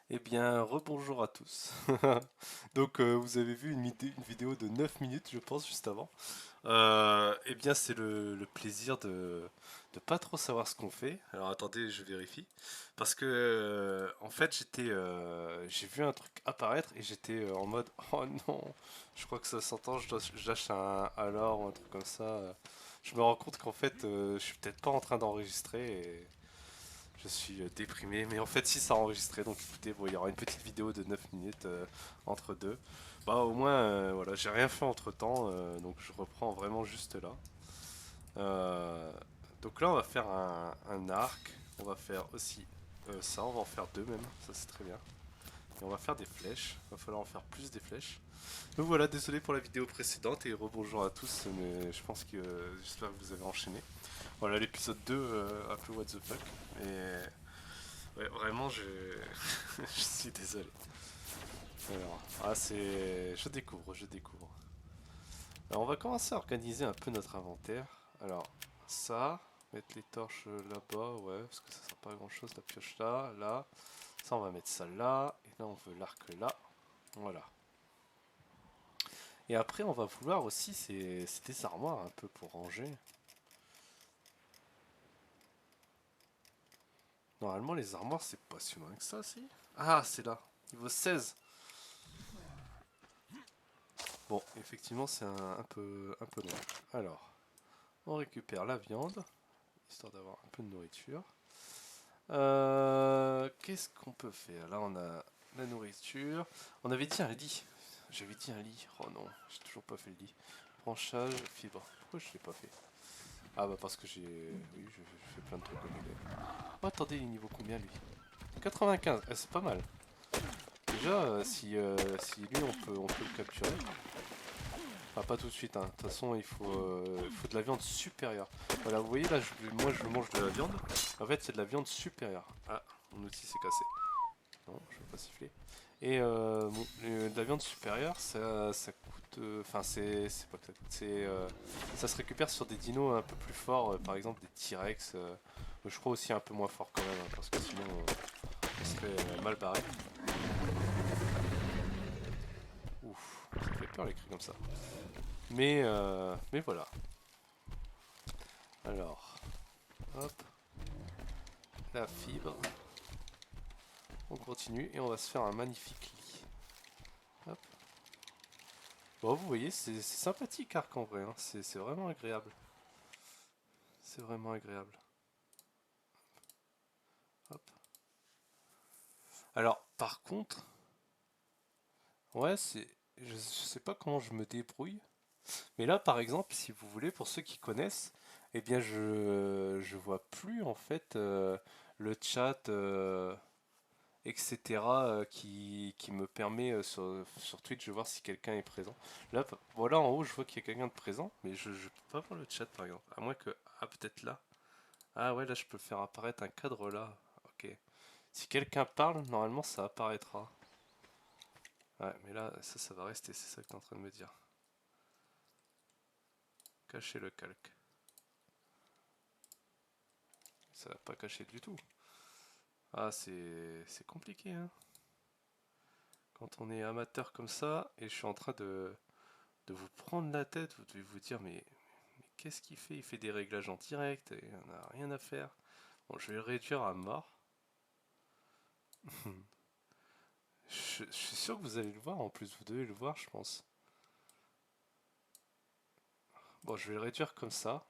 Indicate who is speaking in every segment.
Speaker 1: Eh bien, rebonjour à tous. Donc, vous avez vu une vidéo de 9 minutes, je pense, juste avant. Eh bien, c'est le plaisir de pas trop savoir ce qu'on fait. Alors, attendez, je vérifie. Parce que, en fait, j'ai vu un truc apparaître et j'étais en mode, oh non, je crois que ça s'entend, je lâche un alors ou un truc comme ça. Je me rends compte qu'en fait, je suis peut-être pas en train d'enregistrer. Je suis déprimé, mais en fait, si ça a enregistré, donc écoutez, bon, il y aura une petite vidéo de 9 minutes entre deux. Bah, au moins, voilà, j'ai rien fait entre temps, donc je reprends vraiment juste là. Euh, donc là, on va faire un arc, on va faire aussi ça, on va en faire deux même, ça c'est très bien. Et on va faire des flèches, il va falloir en faire plus des flèches. Donc voilà, désolé pour la vidéo précédente et rebonjour à tous, mais je pense que j'espère que vous avez enchaîné. Voilà l'épisode 2, un peu what the fuck, mais ouais, vraiment, je suis désolé. Alors, je découvre, je découvre. Alors, on va commencer à organiser un peu notre inventaire. Alors, ça, mettre les torches là-bas, ouais, parce que ça sert pas à grand chose, la pioche là, là. Ça, on va mettre ça là, et là, on veut l'arc là. Voilà. Et après, on va vouloir aussi, c'est des armoires un peu pour ranger. Normalement, les armoires, c'est pas si loin que ça, si. Ah, c'est là, niveau 16. Bon, effectivement, c'est un peu loin. Alors, on récupère la viande, histoire d'avoir un peu de nourriture. Qu'est-ce qu'on peut faire? Là, on a la nourriture. On avait dit un lit. J'avais dit un lit. Oh non, j'ai toujours pas fait le lit. Branchage, fibre. Pourquoi je l'ai pas fait? Ah bah parce que Oui, je fais plein de trucs au milieu. Oh, attendez, il est niveau combien lui? 95, c'est pas mal. Déjà, si lui on peut le capturer. Enfin, pas tout de suite, hein. De toute façon, il faut de la viande supérieure. Voilà, vous voyez là, moi je mange de la viande. En fait, c'est de la viande supérieure. Ah, mon outil s'est cassé. Non, je vais pas siffler. Et de la viande supérieure, ça coûte. Enfin, c'est pas que ça coûte. Ça se récupère sur des dinos un peu plus forts, par exemple des T-Rex. Je crois aussi un peu moins fort quand même, hein, parce que sinon on serait mal barré. Ouf, ça fait peur les cris comme ça. Mais voilà. Alors, hop, la fibre. On continue et on va se faire un magnifique lit. Hop. Bon, vous voyez, c'est sympathique Arc en vrai, hein. C'est vraiment agréable. C'est vraiment agréable. Hop. Alors, par contre, ouais, je sais pas comment je me débrouille, mais là, par exemple, si vous voulez, pour ceux qui connaissent, eh bien, je vois plus en fait le chat, etc., qui me permet sur Twitch de voir si quelqu'un est présent. Là, voilà, en haut, je vois qu'il y a quelqu'un de présent, mais je peux pas voir le chat, par exemple. À moins que... Ah, peut-être là. Ah ouais, là, je peux faire apparaître un cadre là. Ok. Si quelqu'un parle, normalement, ça apparaîtra. Ouais, mais là, ça va rester, c'est ça que tu es en train de me dire. Cacher le calque. Ça va pas cacher du tout. Ah, c'est compliqué, hein. Quand on est amateur comme ça, et je suis en train de vous prendre la tête, vous devez vous dire, mais qu'est-ce qu'il fait? Il fait des réglages en direct, et on n'a rien à faire. Bon, je vais le réduire à mort. Je suis sûr que vous allez le voir, en plus, vous devez le voir, je pense. Bon, je vais le réduire comme ça.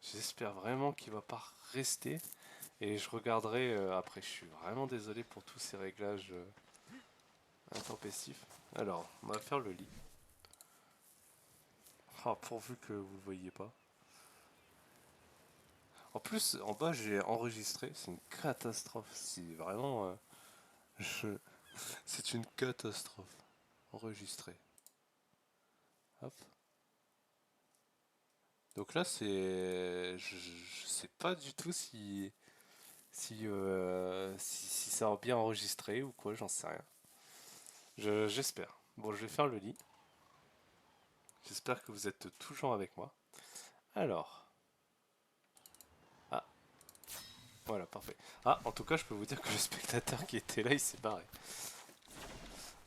Speaker 1: J'espère vraiment qu'il va pas rester. Et je regarderai après. Je suis vraiment désolé pour tous ces réglages intempestifs. Alors, on va faire le lit. Ah, pourvu que vous le voyez pas. En plus, en bas, j'ai enregistré. C'est une catastrophe. C'est vraiment. Je- C'est une catastrophe. Enregistré. Hop. Donc là, je sais pas du tout si ça a bien enregistré ou quoi, j'en sais rien. J'espère. Bon, je vais faire le lit. J'espère que vous êtes toujours avec moi. Alors, ah, Voilà, parfait. Ah, en tout cas, je peux vous dire que le spectateur qui était là, il s'est barré.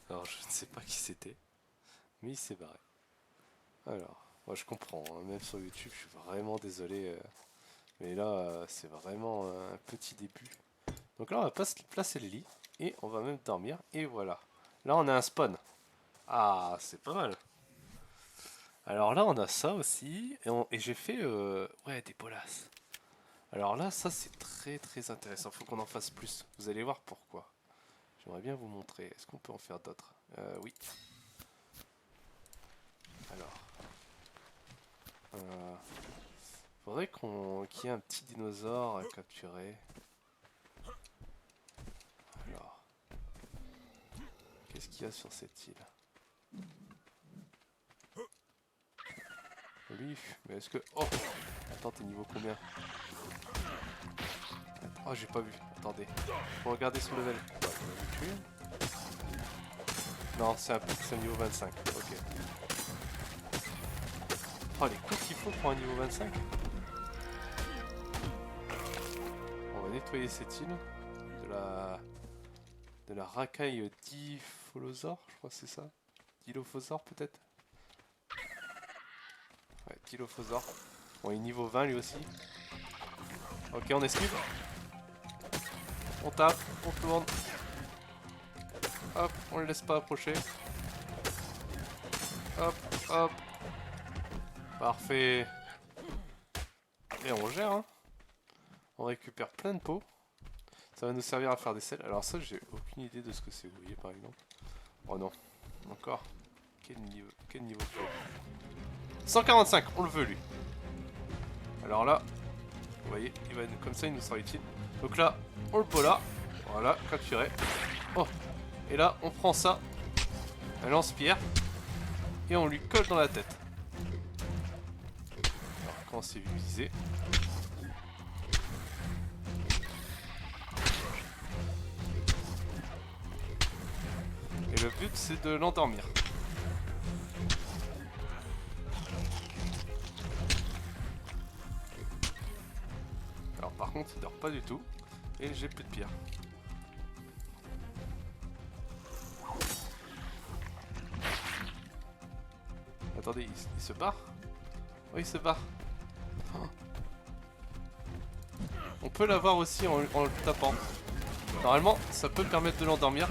Speaker 1: Alors, je ne sais pas qui c'était, mais il s'est barré. Alors, moi je comprends, hein, même sur YouTube, je suis vraiment désolé. Mais là, c'est vraiment un petit début. Donc là, on va placer le lit, et on va même dormir, et voilà. Là, on a un spawn. Ah, c'est pas mal. Alors là, on a ça aussi, et j'ai fait, ouais, des bolas. Alors là, ça c'est très très intéressant, faut qu'on en fasse plus. Vous allez voir pourquoi. J'aimerais bien vous montrer. Est-ce qu'on peut en faire d'autres? Oui. Alors. Faudrait qu'il y ait un petit dinosaure à capturer. Alors. Qu'est-ce qu'il y a sur cette île? Lui, mais est-ce que... Oh! Attends, t'es niveau combien? Oh, j'ai pas vu. Attendez. Faut regarder son level. Ouais, on l'a vu tuer. Non, c'est un niveau 25. Ok. Oh, les coups qu'il faut pour un niveau 25. On va nettoyer cette île. De la racaille Dipholosaure, je crois que c'est ça. Dilophosaure peut-être. Ouais, Dilophosaure. Bon, il est niveau 20 lui aussi. Ok, on esquive. On tape, on tourne. Hop, on le laisse pas approcher. Hop, hop. Parfait. Et on gère, hein. On récupère plein de pots. Ça va nous servir à faire des selles. Alors ça, j'ai aucune idée de ce que c'est, vous voyez, par exemple. Oh non. Encore. Quel niveau faut 145, on le veut, lui. Alors là, vous voyez, comme ça, il nous sera utile. Donc là, on le pot là. Voilà, capturé. Oh. Et là, on prend ça. Un lance-pierre. Et on lui colle dans la tête. Alors, quand c'est visé. Et le but, c'est de l'endormir. Alors par contre, il dort pas du tout. Et j'ai plus de pierre. Attendez, il se barre? Oui, il se barre. Oh. On peut l'avoir aussi en le tapant. Normalement, ça peut permettre de l'endormir.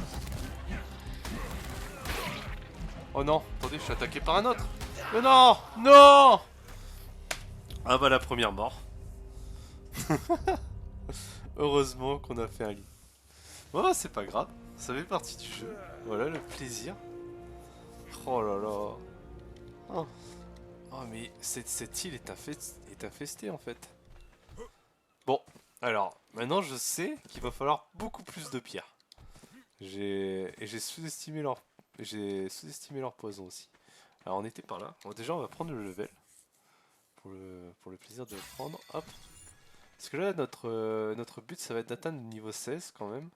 Speaker 1: Oh non, attendez, je suis attaqué par un autre. Mais non! Non! Ah bah la première mort. Heureusement qu'on a fait un lit. Bon, c'est pas grave, ça fait partie du jeu. Voilà le plaisir. Oh là là. Oh, oh mais cette île est infestée en fait. Bon, alors, maintenant je sais qu'il va falloir beaucoup plus de pierres. J'ai sous-estimé leur poison aussi. Alors on était par là. Bon, déjà on va prendre le level. Pour le plaisir de le prendre. Hop. Parce que là notre but ça va être d'atteindre le niveau 16 quand même.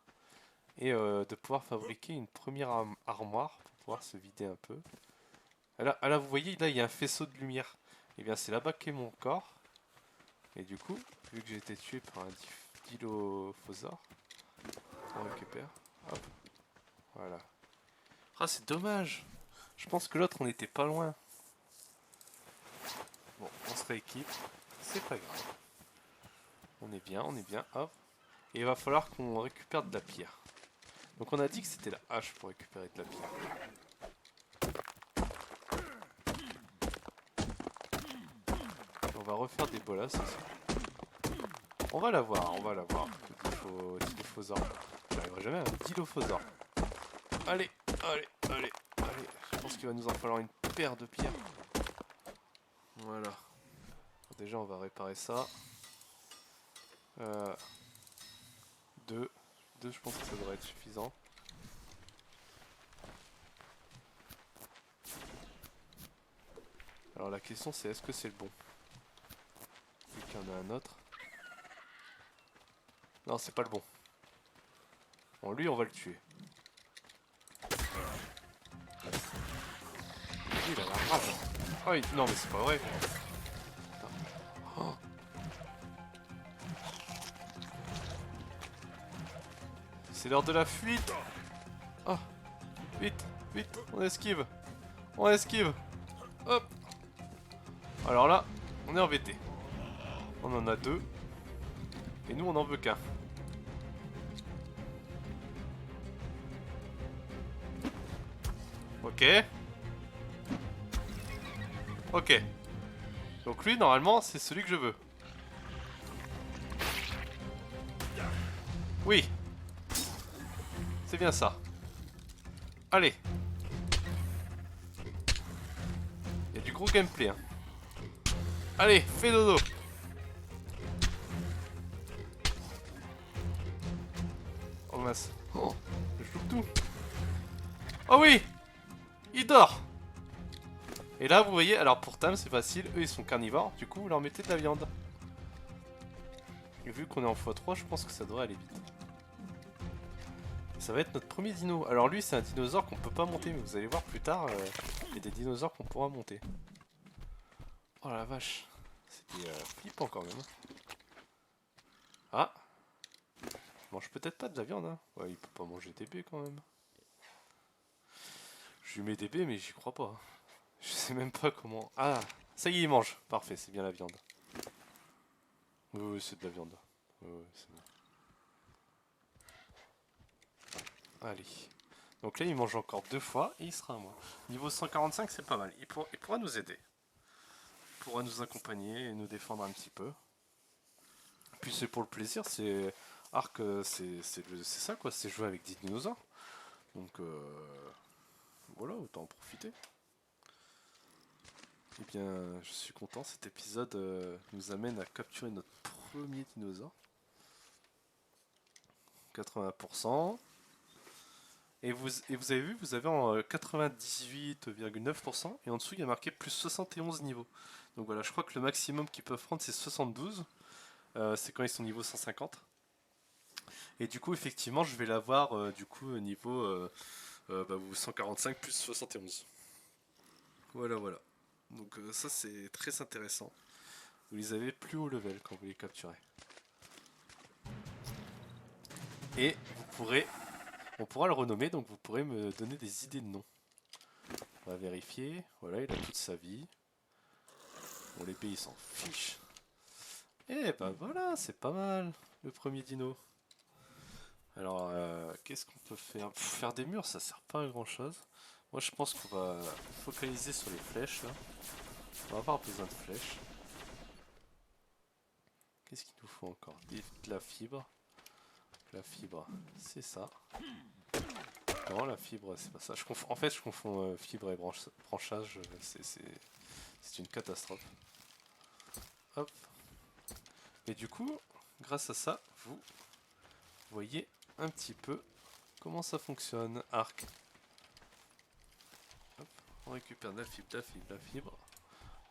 Speaker 1: Et de pouvoir fabriquer une première armoire pour pouvoir se vider un peu. Ah là vous voyez, là il y a un faisceau de lumière. Et bien c'est là-bas qu'est mon corps. Et du coup, vu que j'ai été tué par un Dilophosaure, on récupère. Hop. Voilà. Ah c'est dommage. Je pense que l'autre on était pas loin. Bon, on se rééquipe. C'est pas grave. On est bien, hop. Et il va falloir qu'on récupère de la pierre. Donc on a dit que c'était la hache pour récupérer de la pierre. On va refaire des bolas aussi. On va la voir. Dilophosaure. J'arriverai jamais à un Dilophosaure. Allez. Je pense qu'il va nous en falloir une paire de pierres. Voilà. Déjà on va réparer ça. 2, je pense que ça devrait être suffisant. Alors la question c'est est-ce que c'est le bon? Vu qu'il y en a un autre. Non, c'est pas le bon. Bon, lui on va le tuer. Lui, il a la rage. Oh, non mais c'est pas vrai. Oh. C'est l'heure de la fuite. Oh, vite, vite, on esquive. On esquive. Hop. Alors là, on est embêté. On en a deux. Et nous, on n'en veut qu'un. Ok. Ok. Donc lui, normalement, c'est celui que je veux. Oui. C'est bien ça. Allez. Il y a du gros gameplay. Hein. Allez, fais dodo. Oh mince. Oh, je loupe tout. Oh oui. Il dort. Et là, vous voyez, alors pour Tam, c'est facile. Eux, ils sont carnivores. Du coup, vous leur mettez de la viande. Et vu qu'on est en x3, je pense que ça devrait aller vite. Ça va être notre premier dino. Alors lui, c'est un dinosaure qu'on peut pas monter, mais vous allez voir plus tard, il y a des dinosaures qu'on pourra monter. Oh la vache. C'était flippant quand même. Ah. Il mange peut-être pas de la viande, hein. Ouais, il peut pas manger des baies quand même. Je lui mets des baies, mais j'y crois pas. Je sais même pas comment... Ah, ça y est, il mange. Parfait, c'est bien la viande. Oui, oui, c'est de la viande. Oui, oui, c'est bon. Allez. Donc là, il mange encore 2 fois et il sera à moi. Niveau 145, c'est pas mal. Il pourra nous aider. Il pourra nous accompagner et nous défendre un petit peu. Puis c'est pour le plaisir, c'est... Arc, c'est ça quoi, c'est jouer avec des dinosaures. Donc voilà, autant en profiter. Eh bien, je suis content, cet épisode nous amène à capturer notre premier dinosaure. 80%. Et vous avez vu, vous avez en 98,9% et en dessous il y a marqué plus 71 niveaux. Donc voilà, je crois que le maximum qu'ils peuvent prendre c'est 72. C'est quand ils sont niveau 150. Et du coup, effectivement, je vais l'avoir du coup niveau 145 plus 71. Voilà, voilà. Donc ça c'est très intéressant. Vous les avez plus haut level quand vous les capturez. Et on pourra le renommer, donc vous pourrez me donner des idées de nom. On va vérifier. Voilà, il a toute sa vie. Bon, les pays s'en fichent. Et bah voilà, c'est pas mal, le premier dino. Alors, qu'est-ce qu'on peut faire? Faire des murs, ça sert pas à grand chose. Moi, je pense qu'on va focaliser sur les flèches, là. On va avoir besoin de flèches. Qu'est-ce qu'il nous faut encore? De la fibre. La fibre, c'est ça. Non, la fibre, c'est pas ça. En fait, je confonds fibre et branchage. C'est une catastrophe. Hop. Et du coup, grâce à ça, vous voyez un petit peu comment ça fonctionne. Arc. Hop. On récupère de la fibre, de la fibre, de la fibre.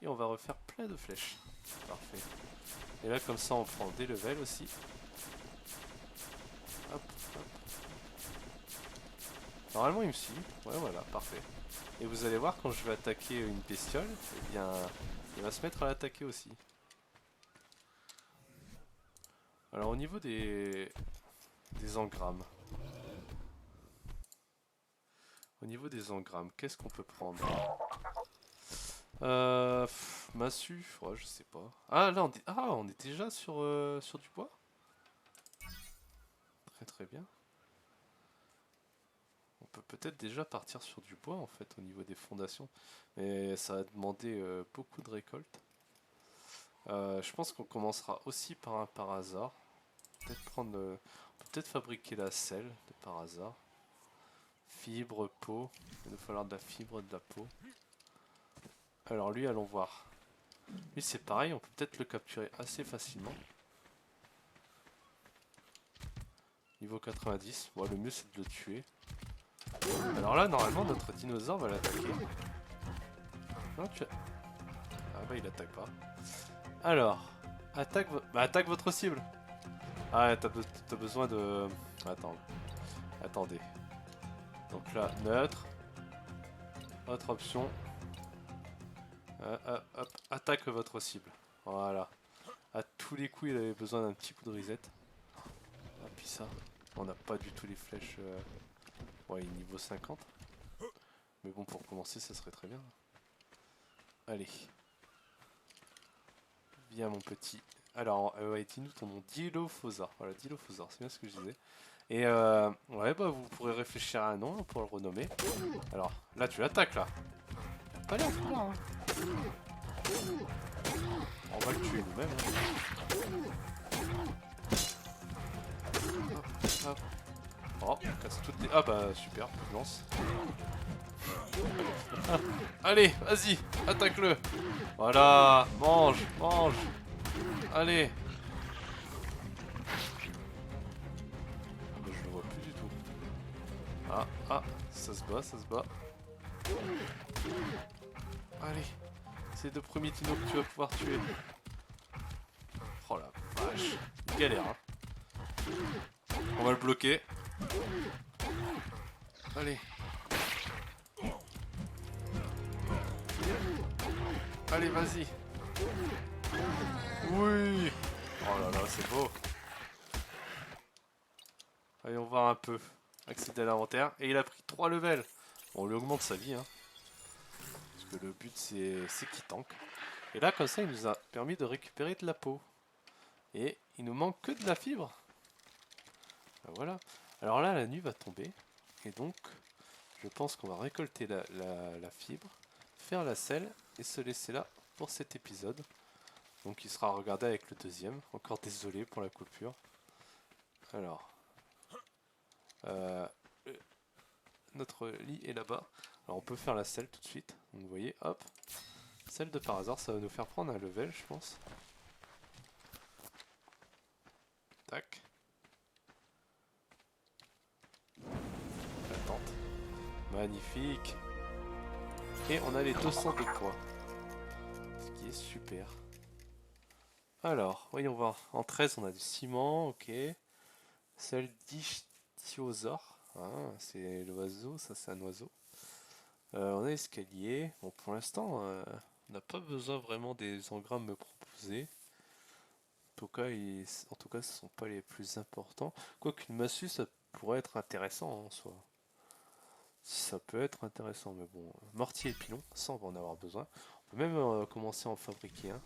Speaker 1: Et on va refaire plein de flèches. Parfait. Et là, comme ça, on prend des levels aussi. Hop, hop. Normalement, il me suit. Ouais, voilà, parfait. Et vous allez voir, quand je vais attaquer une bestiole, eh bien, il va se mettre à l'attaquer aussi. Alors, au niveau des engrammes. Au niveau des engrammes, qu'est-ce qu'on peut prendre? Massue, ouais, je sais pas. Ah, là, on est déjà sur du bois? Très très bien. On peut peut-être déjà partir sur du bois en fait au niveau des fondations, mais ça va demander beaucoup de récolte. Je pense qu'on commencera aussi par un par hasard. On peut peut-être fabriquer la selle de par hasard. Fibre, peau. Il va nous falloir de la fibre, de la peau. Alors lui, allons voir. Lui c'est pareil, on peut peut-être le capturer assez facilement. Niveau 90. Bon, le mieux c'est de le tuer. Alors là, normalement, notre dinosaure va l'attaquer. Non, ah bah il attaque pas. Alors, attaque votre cible. Ah, t'as besoin de... Attendez. Donc là, neutre. Autre option. Hop, attaque votre cible. Voilà. À tous les coups, il avait besoin d'un petit coup de reset. Ah, puis ça. On n'a pas du tout les flèches. Ouais, niveau 50. Mais bon, pour commencer, ça serait très bien. Allez. Viens, mon petit. Alors, ouais, dis-nous ton nom. Dilophosaure. Voilà, Dilophosaure, c'est bien ce que je disais. Et ouais, bah vous pourrez réfléchir à un nom pour le renommer. Alors, là, tu l'attaques, là. Pas là, pas là. Hein. On va le tuer nous-mêmes. Hein. Hop, hop. Oh, casse toutes les... Ah bah, super, je lance. Ah, allez, vas-y, attaque-le. Voilà, mange, mange. Allez. Je le vois plus du tout. Ah, ah, ça se bat, ça se bat. Allez, c'est deux premiers dinos que tu vas pouvoir tuer. Oh la vache, galère. Hein. On va le bloquer. Allez. Allez, vas-y. Oui. Oh là là, c'est beau. Allez, on va voir un peu. Accéder à l'inventaire. Et il a pris 3 levels. Bon, on lui augmente sa vie. Hein. Parce que le but, c'est qu'il tank. Et là, comme ça, il nous a permis de récupérer de la peau. Et il nous manque que de la fibre. Ben voilà. Alors là, la nuit va tomber. Et donc, je pense qu'on va récolter la fibre, faire la selle et se laisser là pour cet épisode. Donc il sera regardé avec le deuxième. Encore désolé pour la coupure. Alors, notre lit est là-bas. Alors on peut faire la selle tout de suite. Donc vous voyez, hop. Celle de par hasard, ça va nous faire prendre un level, je pense. Tac. La tente. Magnifique. Et on a les 200 de points. Ce qui est super. Alors, voyons voir. En 13, on a du ciment, ok. Celle d'ichthyosaure. Ah, c'est l'oiseau, ça c'est un oiseau. On a l'escalier. Bon, pour l'instant, on n'a pas besoin vraiment des engrammes proposés. En tout cas, ce ne sont pas les plus importants. Quoiqu'une massue, ça pourrait être intéressant en soi. Ça peut être intéressant, mais bon. Mortier et pilon, ça on va en avoir besoin. On peut même commencer à en fabriquer un.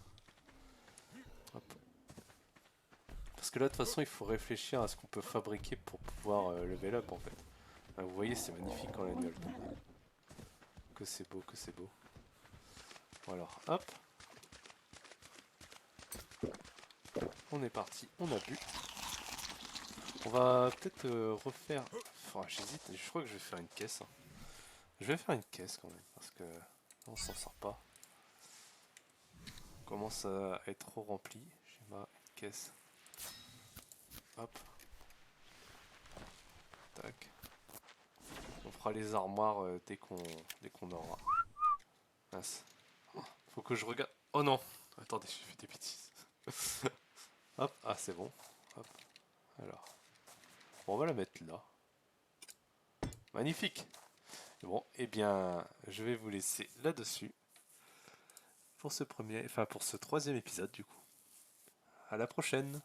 Speaker 1: Hop. Parce que là, de toute façon, il faut réfléchir à ce qu'on peut fabriquer pour pouvoir level up en fait. Ah, vous voyez, c'est magnifique quand la nuit tombe. Que c'est beau, que c'est beau. Bon alors, hop. On est parti, on a bu. On va peut-être refaire... Enfin, j'hésite, je crois que je vais faire une caisse. Hein. Je vais faire une caisse quand même, parce que on s'en sort pas. On commence à être trop rempli. J'ai ma caisse. Hop. Tac. On fera les armoires dès qu'on aura. Mince. Faut que je regarde... Oh non. Attendez, j'ai fait des bêtises. Hop, ah c'est bon. Hop. Alors. Bon, on va la mettre là. Magnifique. Bon, eh bien, je vais vous laisser là-dessus. Pour ce premier, enfin pour ce troisième épisode du coup. À la prochaine.